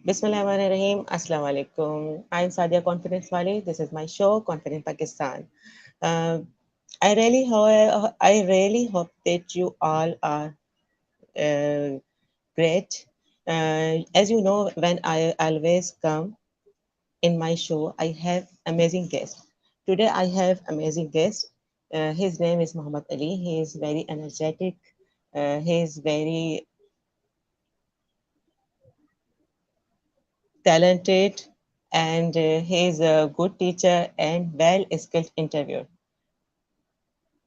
Bismillahirrahmanirrahim. Assalamu alaikum. I'm Sadia Confidence Wali. This is my show, Confident Pakistan. Uh, I really hope that you all are uh, great. As you know, when I always come in my show, I have amazing guests. Today, I have amazing guest. His name is Muhammad Ali. He is very energetic. He is very talented, and he is a good teacher and well skilled interviewer.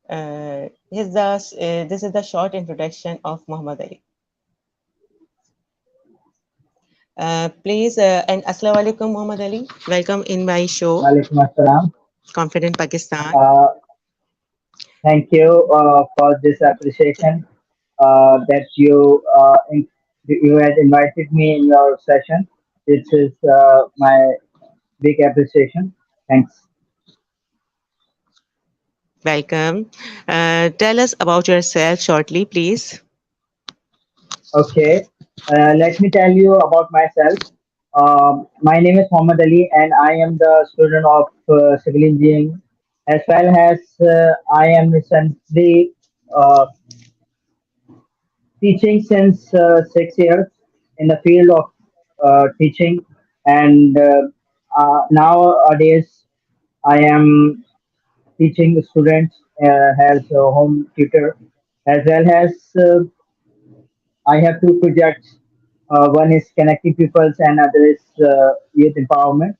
This is the short introduction of Muhammad Ali. Please, and Assalamu alaikum, Muhammad Ali. Welcome in my show, Walaikum Assalam. Confident Pakistan. Uh, Thank you for this appreciation that you had invited me in your session. This is my big appreciation. Thanks. Welcome. Tell us about yourself shortly, please. Okay, let me tell you about myself. My name is Muhammad Ali, and I am the student of civil engineering, as well as I am recently uh, teaching since 6 years in the field of teaching, and nowadays I am teaching students as a home tutor, as well as I have two projects. One is connecting peoples, and other is youth empowerment.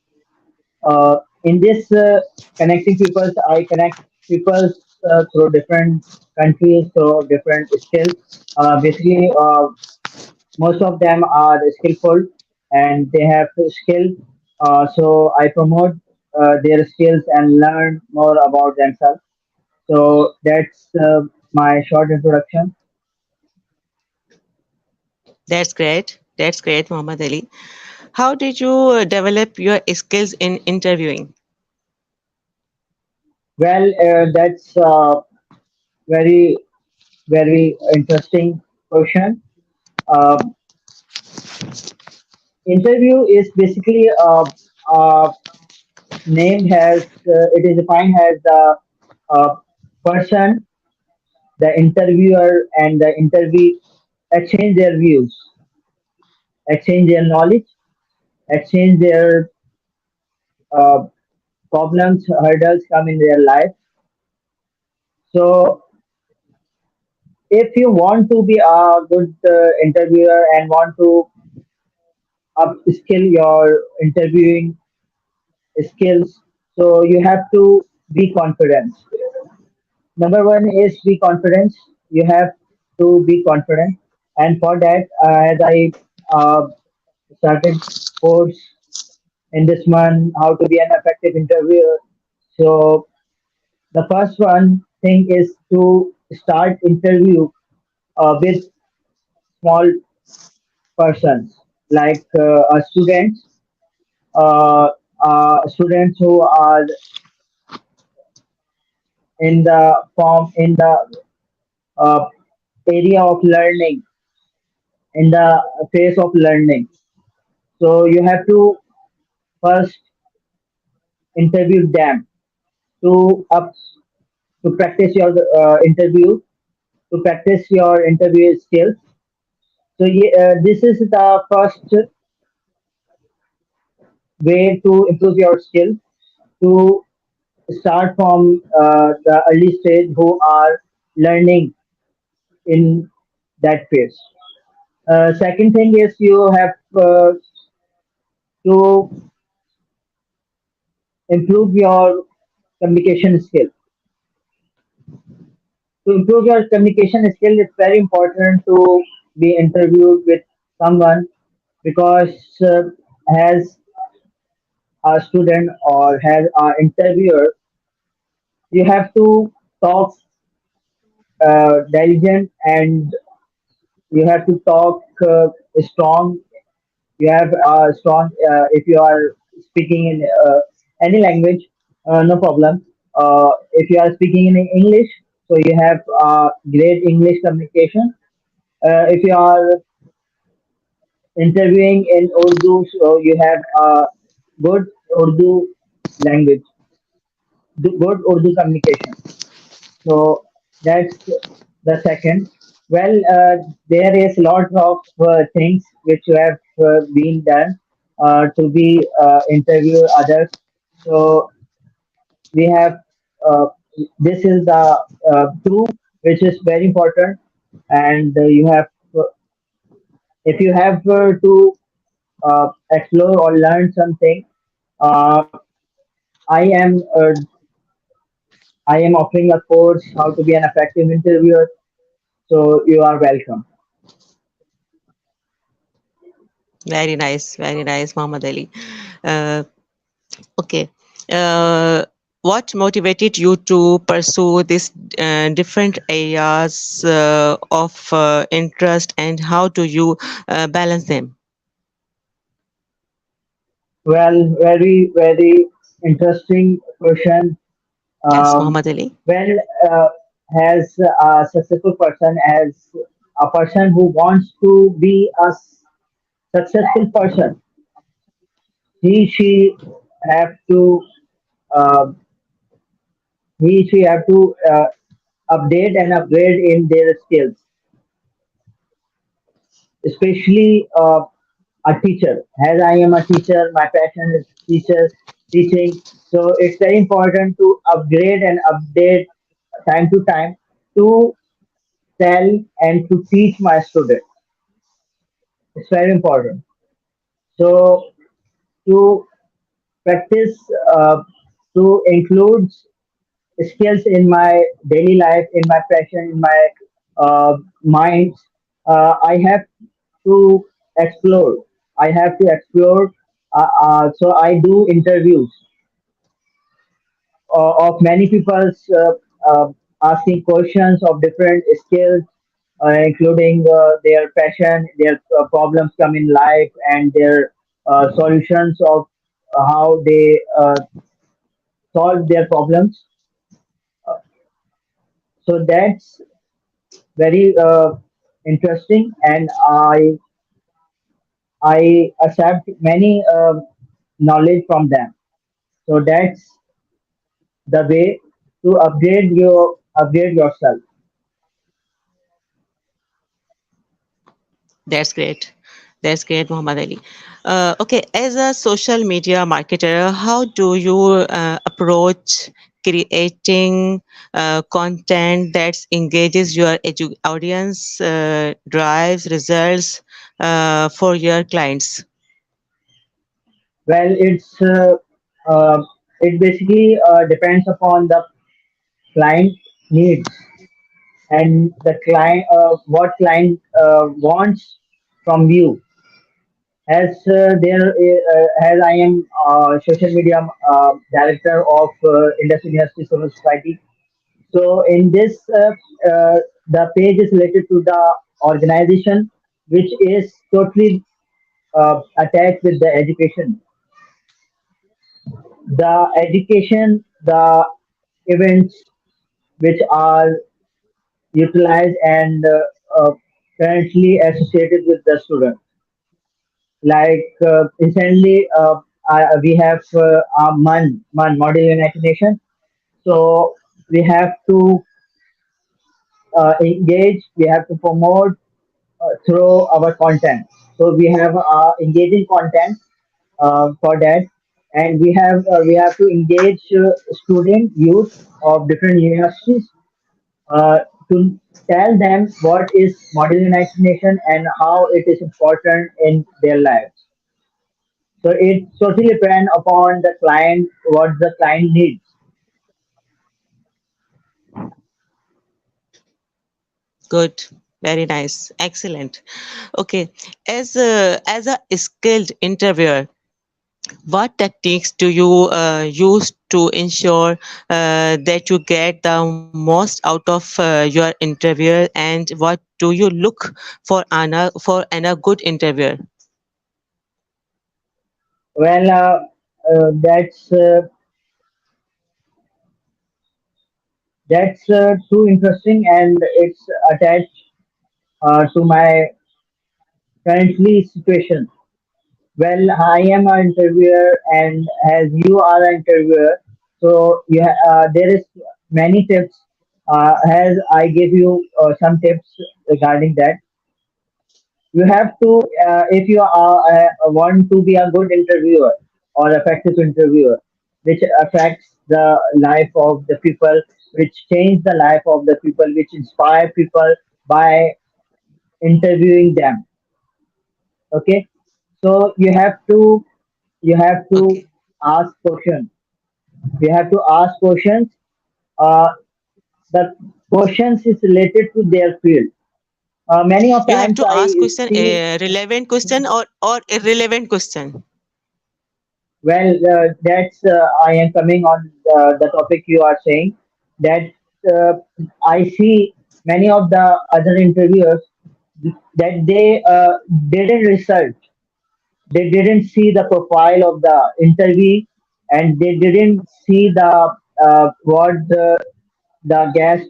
In this connecting peoples, I connect peoples through different countries, through different skills. Basically, most of them are skillful and they have skill. So I promote their skills and learn more about themselves. So that's my short introduction. That's great. That's great, Muhammad Ali. How did you develop your skills in interviewing? Well, that's very very interesting question. Uh, Interview is basically a name has it is defined as the uh, person, the interviewer, and the interview exchange their views, exchange their knowledge, exchange their uh, problems, hurdles come in their life. So, if you want to be a good interviewer and want to upskill your interviewing skills, so you have to be confident. Number one is be confident. You have to be confident, and for that, as I uh, started course in this month, how to be an effective interviewer. So the first one thing is to start interview with small persons like uh, students who are in the form in the uh, area of learning, in the phase of learning. So you have to first interview them to up to practice your interview, to practice your interview skills. So this is the first way to improve your skill, to start from the early stage who are learning in that phase. Second thing is you have to improve your communication skill. To improve your communication skill, it's very important to be interviewed with someone because as a student or as an interviewer, you have to talk diligent and you have to talk strong. You have strong if you are speaking in any language, no problem. If you are speaking in English, so you have great English communication. If you are interviewing in Urdu, so you have a good Urdu language, good Urdu communication. So that's the second. Well, there is lot of things which have been done to be interview others. So we have uh, this is the two which is very important, and you have if you have explore or learn something. Uh, I am I am offering a course how to be an effective interviewer. So you are welcome. Very nice, Muhammad Ali. Uh, okay. Uh, what motivated you to pursue these different areas of interest, and how do you balance them? Well, very interesting question. Yes, Um, Muhammad Ali. well, uh, as a successful person, as a person who wants to be a successful person, she have to uh, she have to update and upgrade in their skills, especially a teacher. As I am a teacher, my passion is teaching. So it's very important to upgrade and update time to time to tell and to teach my students. It's very important. So to practice, uh, to include skills in my daily life, in my passion, in my mind, I have to explore. I have to explore. So I do interviews of many people asking questions of different skills, including their passion, their problems come in life, and their solutions of how they solve their problems. So that's very interesting, and I accept many knowledge from them. So that's the way to upgrade yourself. That's great. That's great, Muhammad Ali. Okay, as a social media marketer, how do you approach creating content that engages your audience, drives results for your clients? Well, uh, it basically depends upon the client needs and the client what client wants from you. As I am social media director of Indus University Civil Society. So in this, the page is related to the organization, which is totally attached with the education. The education, the events which are utilized and currently associated with the student. Like recently, we have our MAN Model United Nation. So we have to engage, we have to promote through our content. So we have engaging content for that, and we have to engage student youth of different universities uh, to tell them what is model United Nation and how it is important in their lives. So it totally depends upon the client, what the client needs. Good, very nice, excellent. Okay, as a skilled interviewer, what techniques do you use to ensure that you get the most out of your interviewer, and what do you look for in a good interviewer? Well, that's too interesting, and it's attached to my currently situation. Well, I am an interviewer, and as you are an interviewer, so there is many tips. As I give you some tips regarding that, you have to, if you are want to be a good interviewer or effective interviewer, which affects the life of the people, which change the life of the people, which inspire people by interviewing them. Okay, so you have to Okay. ask questions. You have to ask questions. Uh, the questions is related to their field. Many of You have times to I ask question see. a relevant question or irrelevant question. Well, that's I am coming on the topic you are saying that uh, I see many of the other interviewers that they didn't research. They didn't see the profile of the interview, and they didn't see what the guest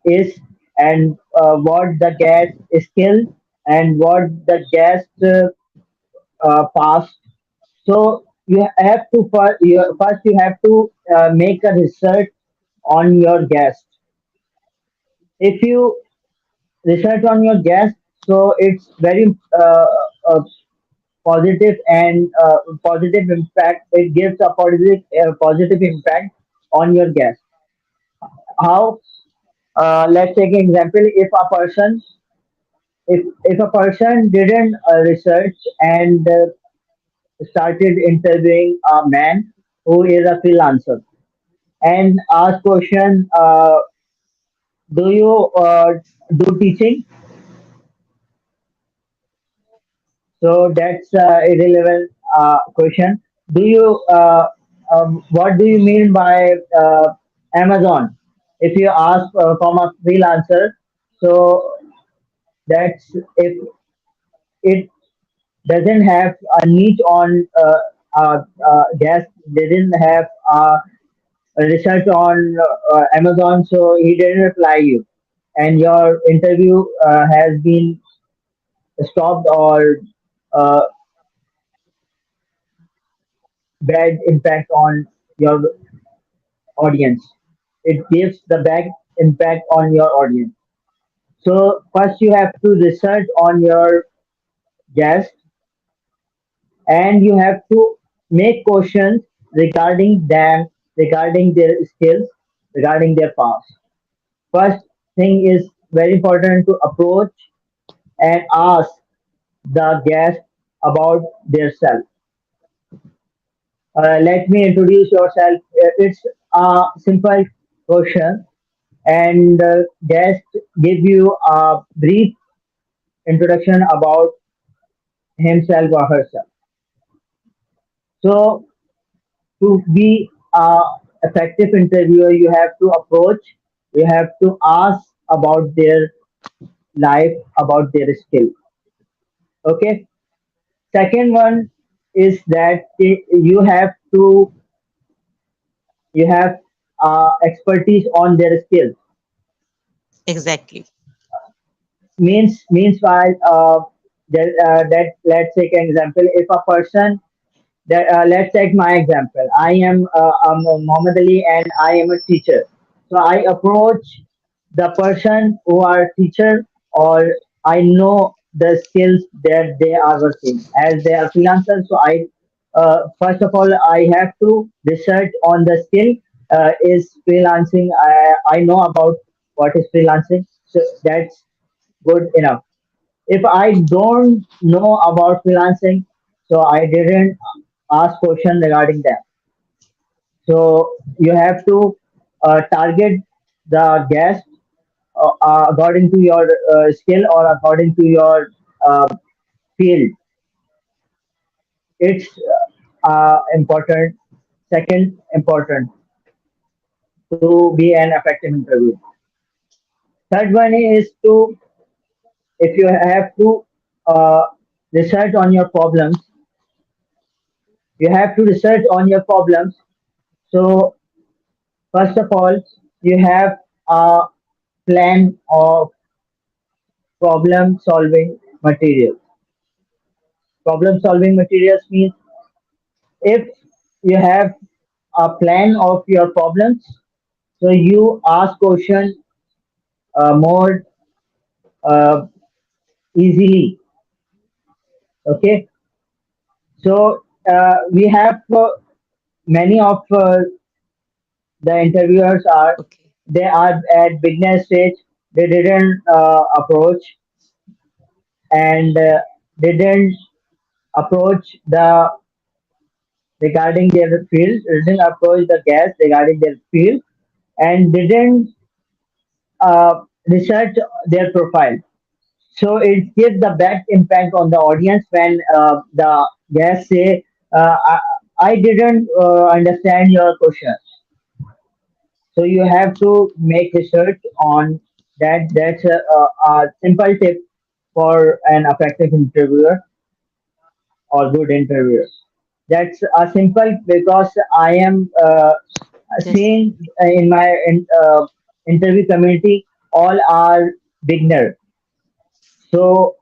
is, and what the guest skill, and what the guest passed. So first you have to make a research on your guest. If you research on your guest, so it's very uh, positive and positive impact. It gives a positive impact on your guest. How? Let's take an example. If a person didn't research and started interviewing a man who is a freelancer and ask question, do you do teaching? So that's irrelevant question. Do you what do you mean by Amazon? If you ask from a freelancer, so that's if it doesn't have a niche on guest, they didn't have research on Amazon, so he didn't reply you, and your interview has been stopped or uh, bad impact on your audience. It gives the bad impact on your audience. So first you have to research on your guest, and you have to make questions regarding them, regarding their skills, regarding their past. First thing is very important to approach and ask the guest about their self. Let me introduce yourself. It's a simple question, and guest give you a brief introduction about himself or herself. So to be a effective interviewer, you have to approach, you have to ask about their life, about their skill. Okay. Second one is that you have to you have expertise on their skills. Exactly. Means while that let's take an example. If a person that let's take my example. I'm Muhammad Ali, and I am a teacher. So I approach the person who are teacher, or I know the skills that they are working as they are freelancers. So I first of all I have to research on the skill. Is freelancing? I know about what is freelancing. So that's good enough. If I don't know about freelancing, so I didn't ask question regarding that. So you have to target the guest according to your skill or according to your uh, field. It's important. Second important to be an effective interview. Third one is to, if you have to uh, research on your problems, you have to research on your problems. So first of all, you have a plan of problem solving. materials. Problem solving materials means if you have a plan of your problems, so you ask question more uh, easily. Okay, so we have many of the interviewers are Okay. they are at beginner stage. They didn't approach and didn't approach the regarding their field, didn't approach the guest regarding their field, and didn't research their profile. So it gives the bad impact on the audience when the guests say, I didn't understand your question. So you have to make research on that. That's a simple tip for an effective interviewer or good interviewer. That's simple because I am Yes. seeing in my interview community all are beginner. So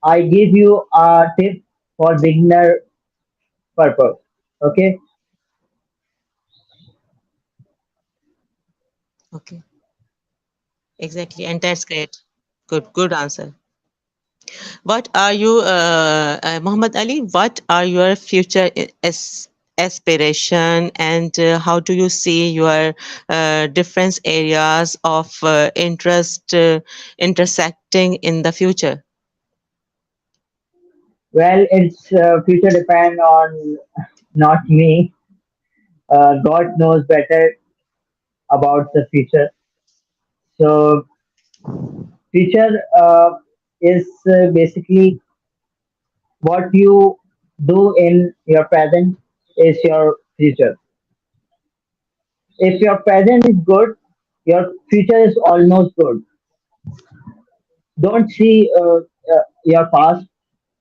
I give you a tip for beginner purpose. Okay. Okay. Exactly. And that's great. Good. Good answer. What are you, Muhammad Ali? What are your future aspiration, and how do you see your different areas of interest intersecting in the future? Well, its future depend on not me. God knows better about the future. So future is basically what you do in your present is your future. If your present is good, your future is almost good. Don't see your past.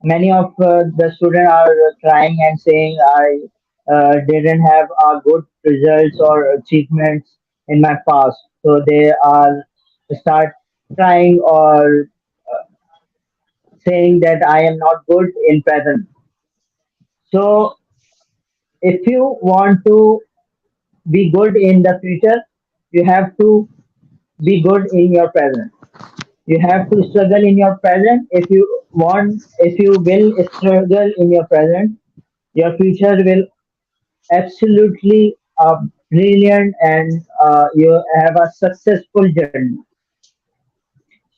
Many of the students are trying and saying I didn't have good results or achievements in my past, so they are start trying or saying that I am not good in present. So if you want to be good in the future, you have to be good in your present. You have to struggle in your present. If you will struggle in your present, your future will absolutely brilliant and you have a successful journey.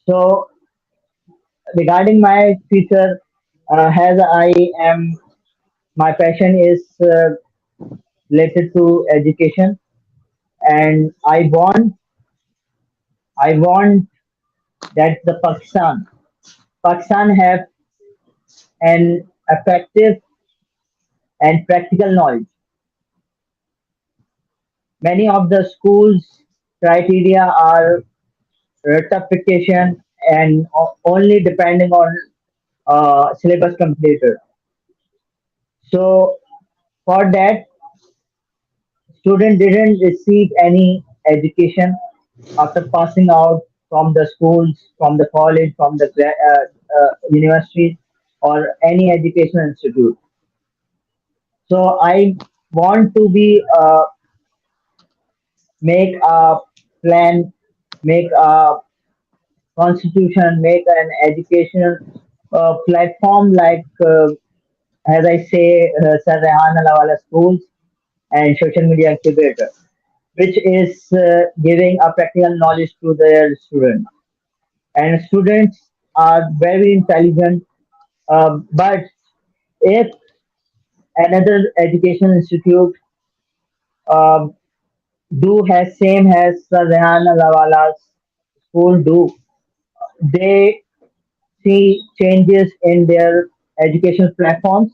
So regarding my future, as I am, my passion is related to education, and I want that the Pakistan have an effective and practical knowledge. Many of the schools criteria are ratification and only depending on syllabus completed. So for that, student didn't receive any education after passing out from the schools, from the college, from the university, or any educational institute. So I want to be make a plan, make a constitution, make an educational platform like, as I say, Sir Rehan Allahwala schools and social media incubator, which is giving a practical knowledge to their students. And students are very intelligent, but if another education institute um, do has same as Sir Rehan Allahwala's school do, they see changes in their educational platforms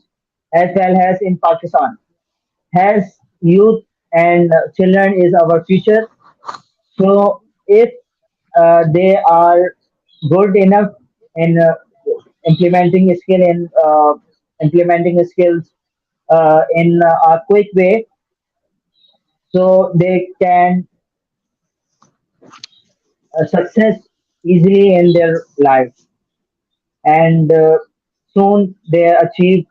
as well as in Pakistan. As youth and children is our future, so if they are good enough in implementing skill in implementing skills in a quick way, so they can success easily in their life. and soon they achieve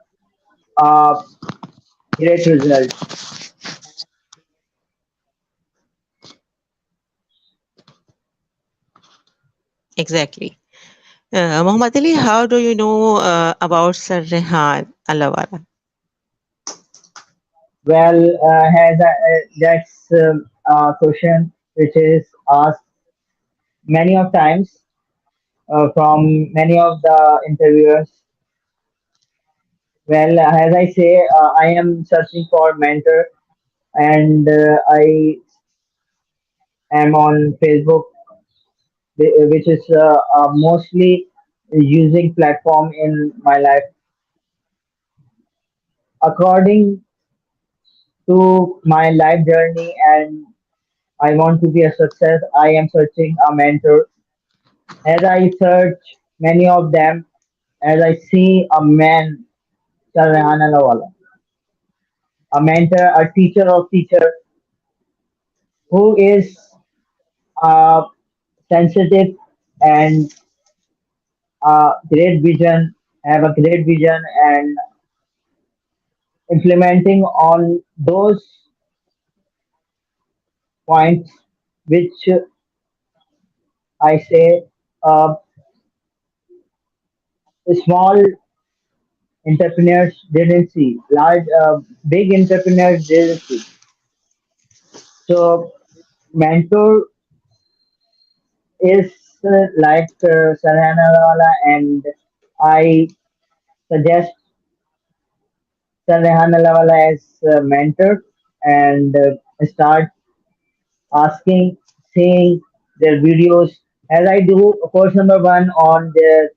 great results. Exactly. Muhammad Ali, how do you know about Sir Rehan Allahwala? Well, that's a question which is asked many of times from many of the interviewers. Well, as I say, I am searching for mentor, and I am on Facebook, which is mostly using platform in my life. According to my life journey, and I want to be a success, I am searching a mentor. As I search many of them, as I see a man, Sir Rehan Allahwala, a mentor, a teacher of teacher, who is uh, sensitive and great vision, have a great vision and implementing on those points which I say uh, small entrepreneurs didn't see, large, big entrepreneurs didn't see. So mentor is like Sarhana Wala, and I suggest Sarhana Wala as a mentor and start asking, seeing their videos as I do. Course number one on their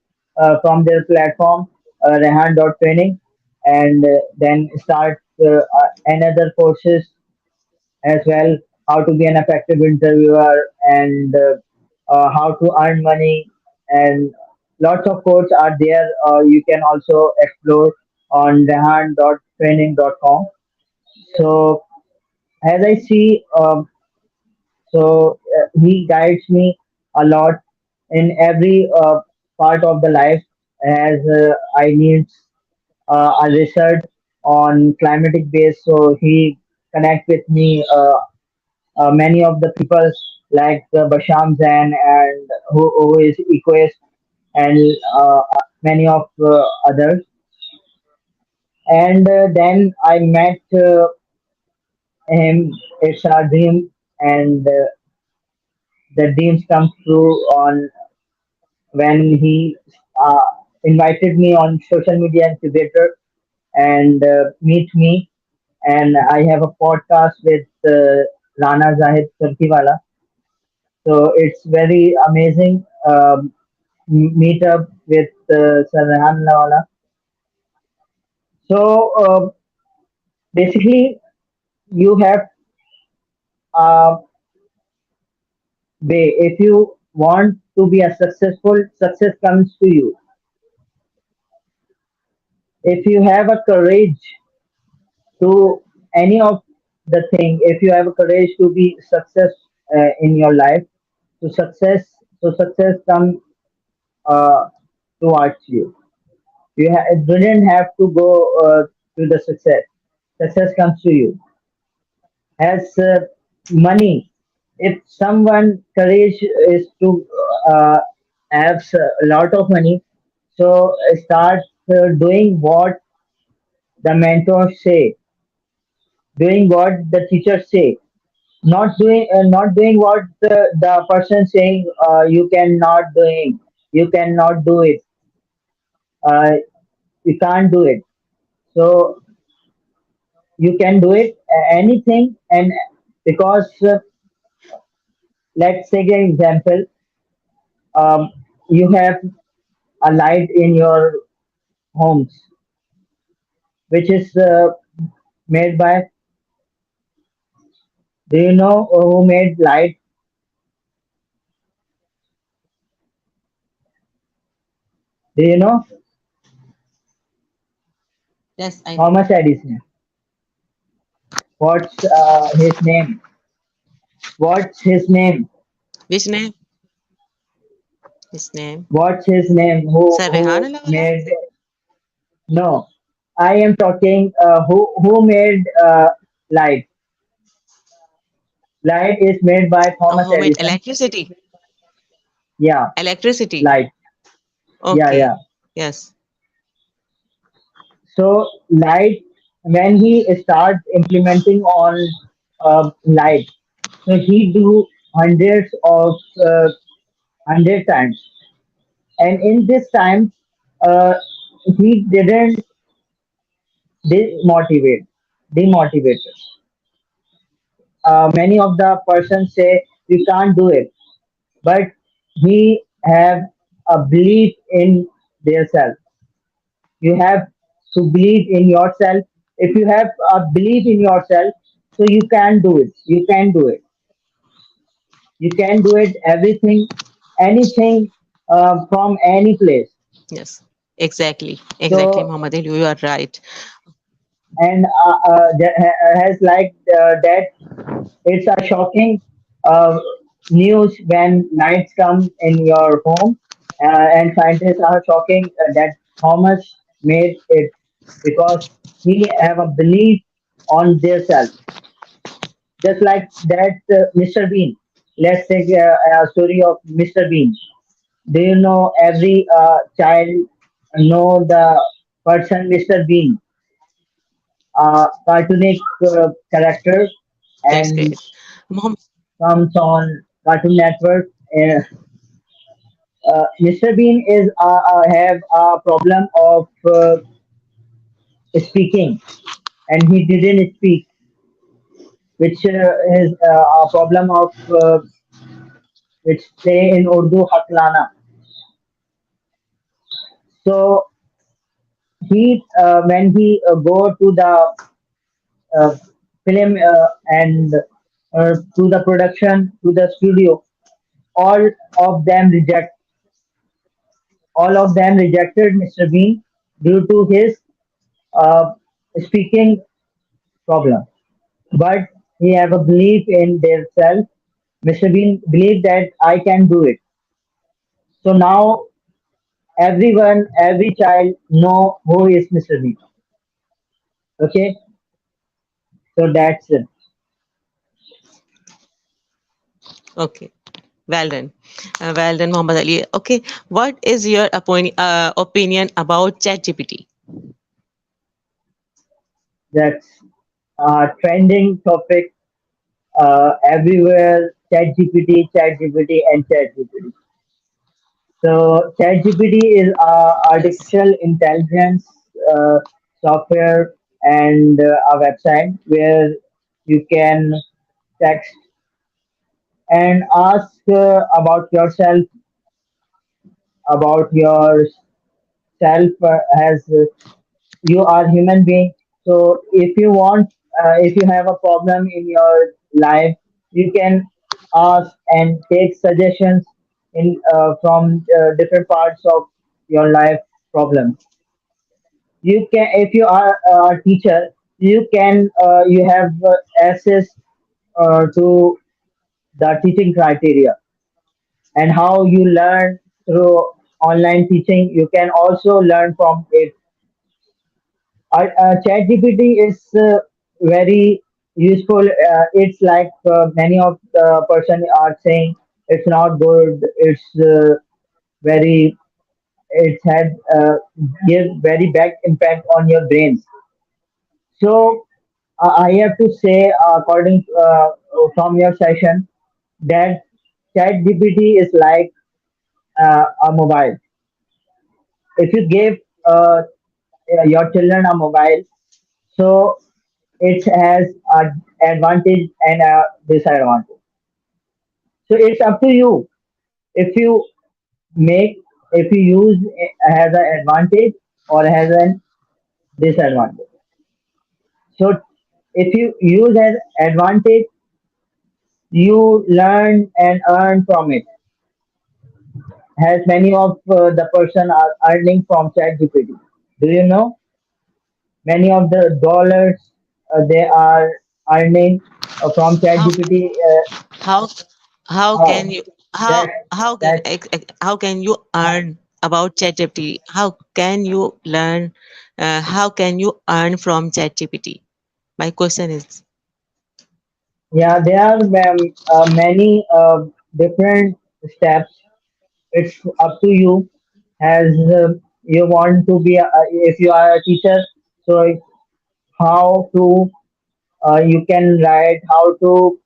from their platform, Rehan.training, and then start another courses as well, how to be an effective interviewer and how to earn money, and lots of courses are there. You can also explore on rehan.training.com. So as I see, he guides me a lot in every part of the life as I need a research on climatic base. So he connect with me many of the people like Basham Zain and who is Equest and many of others. And then I met him. It's a dream, and the dreams come true on when he uh, invited me on social media incubator and meet me. And I have a podcast with Rana Zahid Turkiwala. So it's very amazing meet up with Sarhan Lawala. So basically, you have a way. If you want to be a successful, success comes to you. If you have a courage to any of the thing, if you have a courage to be success in your life, so success come uh, towards you. You didn't have to go to the success. Success comes to you. As money, if someone courage is to uh, have a lot of money, so start doing what the mentors say, doing what the teachers say, not doing what the person saying you cannot doing, you cannot do it, uh, you can't do it. So you can do it anything, and because let's take an example. um, you have a light in your homes which is made by, do you know who made light? Do you know Yes, I know. Thomas Edison? What's his name? What's his name? Which name? His name. What's his name? Sir Rehan Who Allahwala? made? No, I am talking. Who made light? Light is made by Thomas Who made Edison. electricity? Yeah, Electricity. light. Yeah, Okay. yeah. Yes. So light, when he starts implementing on light, so he do hundreds of 100 times, and in this time, uh, he didn't demotivate. Demotivate. Many of the persons say we can't do it, but he have a belief in their self. You have to believe in yourself. If you have a belief in yourself, so you can do it. You can do it. You can do it. Everything, anything, from any place. Yes. Exactly. Exactly, So, Muhammad Ali, you are right. and that has like that. It's a shocking uh, news when lights come in your home, and scientists are shocking that Thomas made it because he have a belief on their self, just like that Mr. Bean. Let's take a story of Mr. Bean. Do you know every child know the person Mr. Bean, cartoonic character, That's and great. Muhammad, comes on Cartoon Network. Mr. Bean is have a problem of speaking, and he didn't speak, which is a problem of which say in Urdu haklana. So he when he go to the film and to the production to the studio, all of them reject. All of them rejected Mr. Bean due to his uh, speaking problem. But he have a belief in their self. Mr. Bean believed that I can do it. So now everyone, every child know who is Mr. Bean. Okay, so that's it. okay. Well done. Well done, Muhammad Ali. Okay. What is your opinion about ChatGPT? That's a trending topic everywhere. ChatGPT, and ChatGPT. So ChatGPT is Yes. artificial intelligence uh, software and a website where you can text and ask about yourself, about yourself as you are human being. So if you want, if you have a problem in your life, you can ask and take suggestions in from different parts of your life problem. You can, if you are a teacher, you can you have access to the teaching criteria and how you learn through online teaching. You can also learn from it. ChatGPT is very useful. It's like many of the person are saying it's not good. It's very it's had give very bad impact on your brains. So I have to say, according from your session, that ChatGPT is like a mobile. If you give your children a mobile, so it has an advantage and a disadvantage. So it's up to you. If you make, if you use it as an advantage or has an disadvantage. So if you use as advantage, you learn and earn from it. As many of the person are earning from ChatGPT. Do you know? Many of the dollars they are earning from How ChatGPT. how how can How? you how That that how can you earn about ChatGPT? How can you learn? How can you earn from ChatGPT? My question is, yeah, there are many different steps. It's up to you as you want to be. If you are a teacher, so how to you can write, how to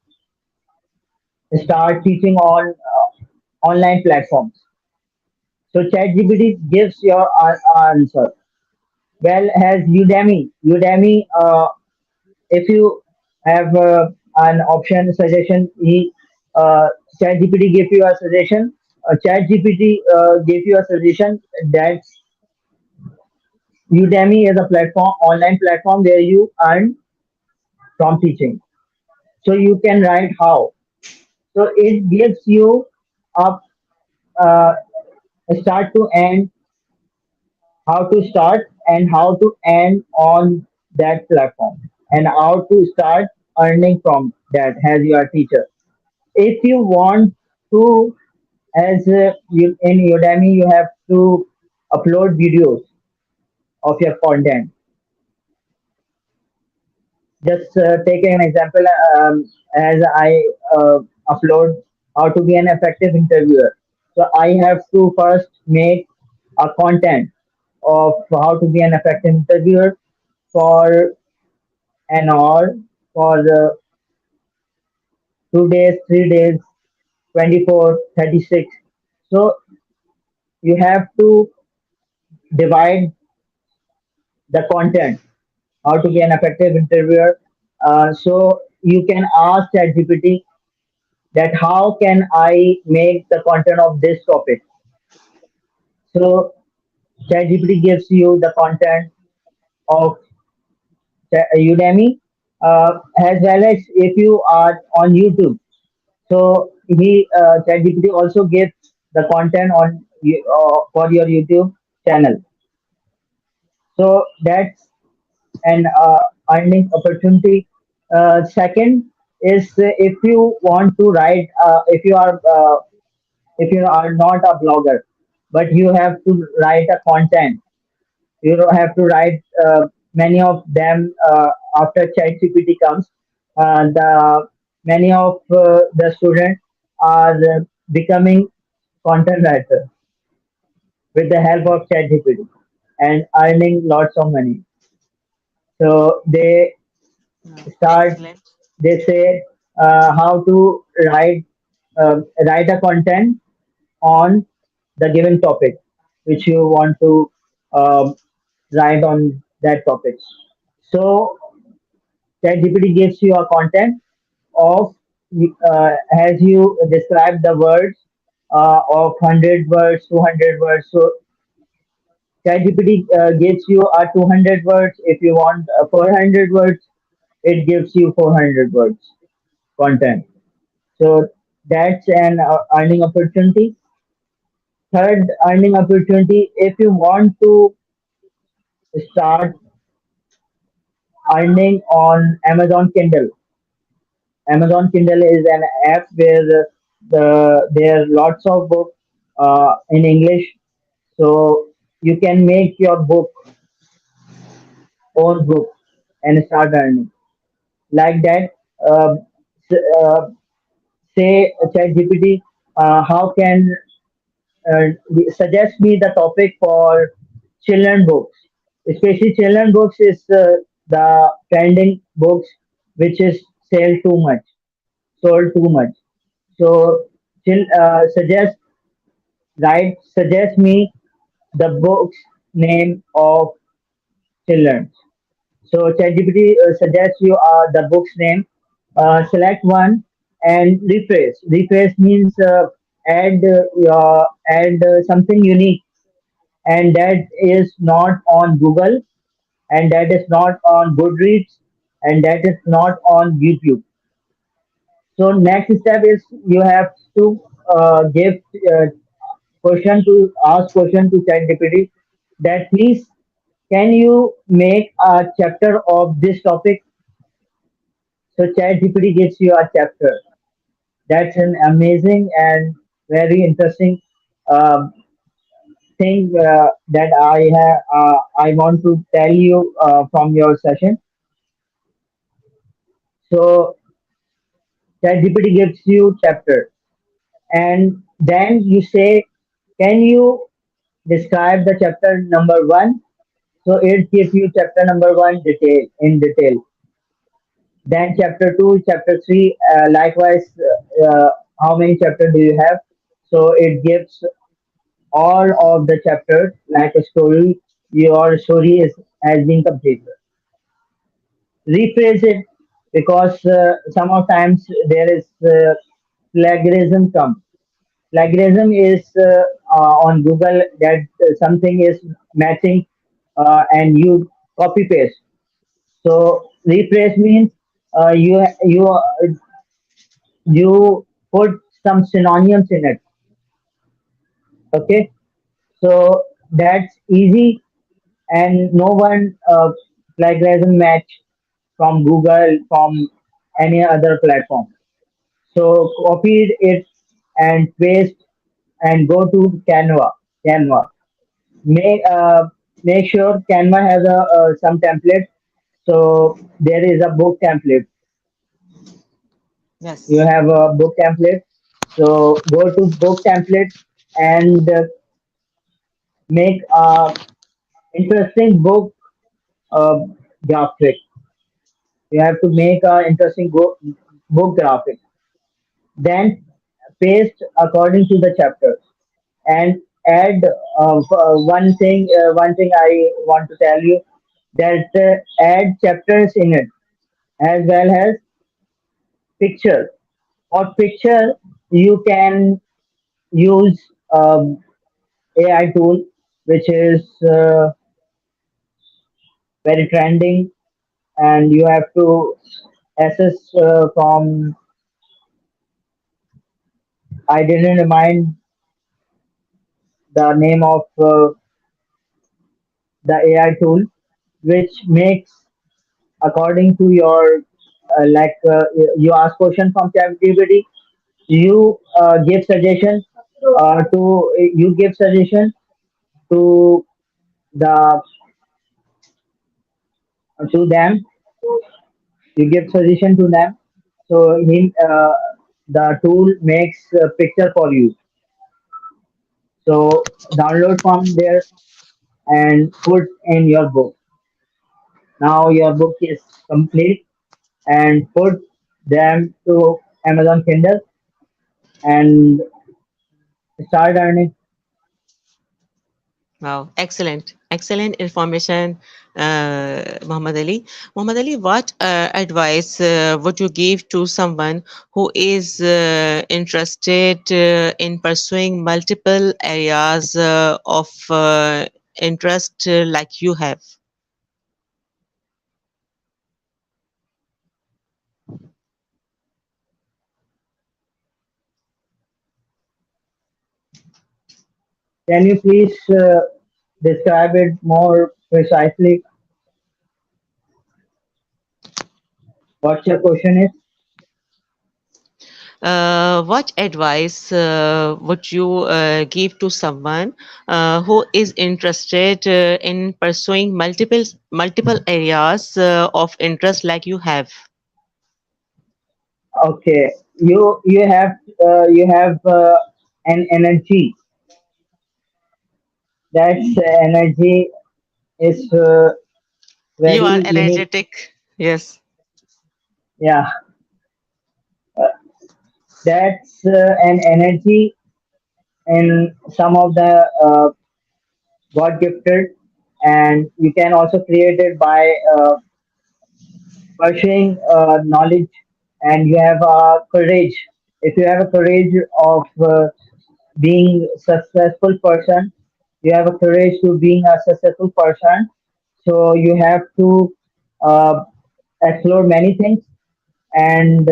start teaching on online platforms. So ChatGPT gives your answer. Well, as Udemy, if you have an option suggestion, uh, ChatGPT give you a suggestion. ChatGPT gave you a suggestion that Udemy is a platform, online platform where you earn from teaching. So you can write how. So it gives you a uh, start to end, how to start and how to end on that platform, and how to start earning from that as your teacher. If you want to, as you, in Udemy, you have to upload videos of your content. Just take an example, as I upload how to be an effective interviewer. So I have to first make a content of how to be an effective interviewer for an hour, for 2 days, 3 days, 24, 36. So you have to divide the content, how to be an effective interviewer. So you can ask ChatGPT that how can I make the content of this topic. So ChatGPT gives you the content of Udemy, as well as if you are on YouTube. So ChatGPT also gives the content on for your YouTube channel. So that's an earning opportunity. Second is if you want to write, if you are not a blogger, but you have to write a content, you don't have to write many of them after ChatGPT comes. The many of the students are becoming content writer with the help of ChatGPT and earning lots of money. So they start. excellent. They say how to write a content on the given topic which you want to um, write on that topic. So ChatGPT gives you a content of as you describe the words of 100 words, 200 words. So ChatGPT gives you a 200 words. If you want 400 words, it gives you 400 words content. So that's an earning opportunity. Third earning opportunity, if you want to start earning on Amazon Kindle. Amazon Kindle is an app where there are lots of books in English, so you can make your own book and start earning like that. Uh, s- uh, Say ChatGPT, how can suggest me the topic for children books. Especially children books is the trending books which is sold too much. So suggest me the book's name of children. So ChatGPT suggests you the book's name. Select one and rephrase. Rephrase means add something unique, and that is not on Google, and that is not on Goodreads, and that is not on YouTube. So next step is you have to give uh, question to ChatGPT that please can you make a chapter of this topic. So ChatGPT gives you a chapter. That's an amazing and very interesting um thing that I want to tell you from your session. So ChatGPT gives you chapter, and then you say, "Can you describe the chapter number one?" So it gives you chapter number one detail in detail. Then chapter two, chapter three, likewise, how many chapters do you have? So it gives all of the chapters like a story. Your story is has been completed. Rephrase it because some of times there is plagiarism come. Plagiarism is on Google that something is matching and you copy paste. So rephrase means you put some synonyms in it. Okay, so that's easy and no one plagiarism match from Google from any other platform. So copy it and paste and go to Canva. Canva. Make make sure Canva has a some template. So there is a book template. You Yes. have a book template. So go to book template and make a interesting book uh, graphic. You have to make a interesting book graphic. Then paste according to the chapter and add one thing I want to tell you that add chapters in it as well as picture. For picture, you can use AI tool, which is very trending, and you have to assess from. I didn't remind the name of the AI tool, which makes according to your you ask question from ChatGPT, give suggestion you give suggestion to the to them. You give suggestion to them. So the tool makes a picture for you. So download from there and put in your book. Now your book is complete and put them to Amazon Kindle and start earning. Wow, excellent, excellent information, Muhammad Ali. Muhammad Ali, what advice would you give to someone who is interested in pursuing multiple areas of interest like you have? Can you please describe it more precisely? What your question is? What advice would you give to someone who is interested in pursuing multiple areas of interest like you have? Okay, you have an energy. That energy is You are very unique. energetic. Yes. Yeah, uh, that's an energy in some of the God gifted, and you can also create it by pursuing knowledge, and you have courage. If you have a courage of being successful person, you have a courage to being a successful person. So you have to uh, explore many things, and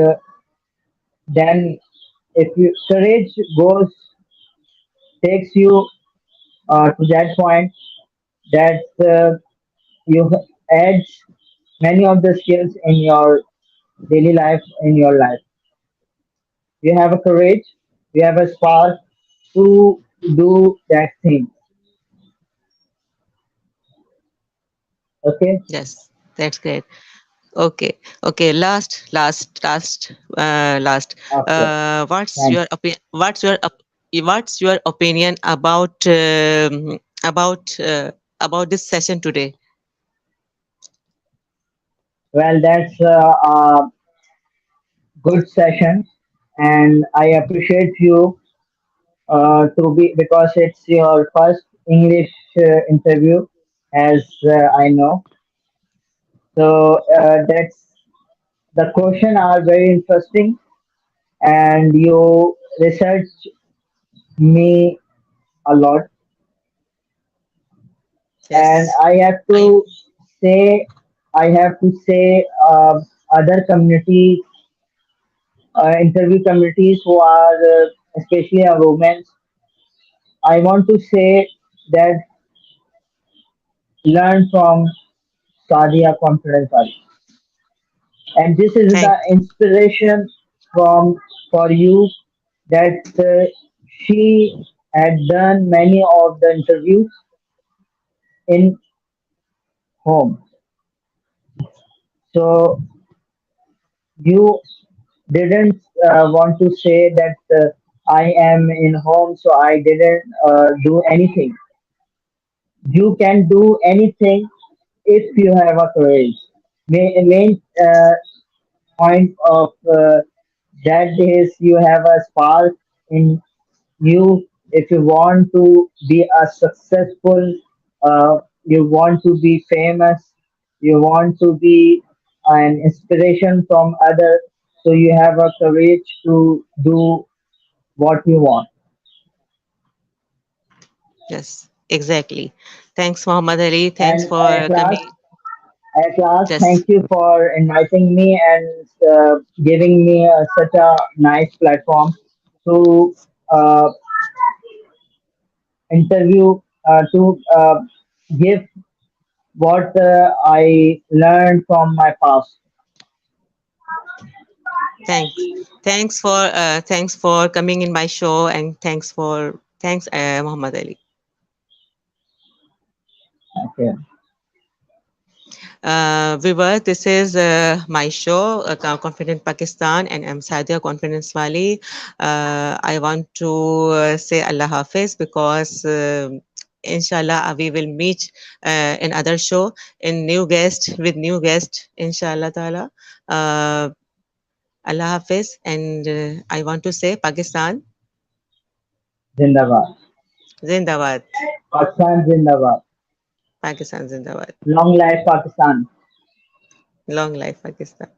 then if you courage goes takes you to that point that you add many of the skills in your daily life in your life. You have a courage, you have a spark, to do that thing. Okay. Yes, that's great. Okay, okay. Last. Okay. Thanks. What's your opinion about this session today? Well, that's a good session, and I appreciate you to be because it's your first English interview, as I know. So that's the question are very interesting, and you research me a lot, and Yes, I have I to say, I have to say, other communities, interview communities who are especially a women, I want to say that learn from Sadia Confidence Ali. And this is the thank inspiration from for you that she had done many of the interviews in home. So you didn't want to say that I am in home, so I didn't do anything. You can do anything if you have a courage. Main point of that is you have a spark in you. If you want to be a successful, you want to be famous, you want to be an inspiration from other, so you have a courage to do what you want. yes, exactly. Thanks, Muhammad Ali. Thanks And for coming. at last, Yes, thank you for inviting me and giving me such a nice platform to uh, interview, to give what I learned from my past. thanks. Thanks for coming in my show, and thanks, Muhammad Ali. Okay, Viewer, this is my show, Confident Pakistan, and I'm Sadia Confidence Wali. I want to say Allah Hafiz because inshallah we will meet in other show in new guest with new guest inshallah ta'ala. Uh, Allah Hafiz, and I want to say Pakistan Zindabad. Zindabad. Pakistan Zindabad. Pakistan Zindabad. Long life Pakistan. Long life Pakistan.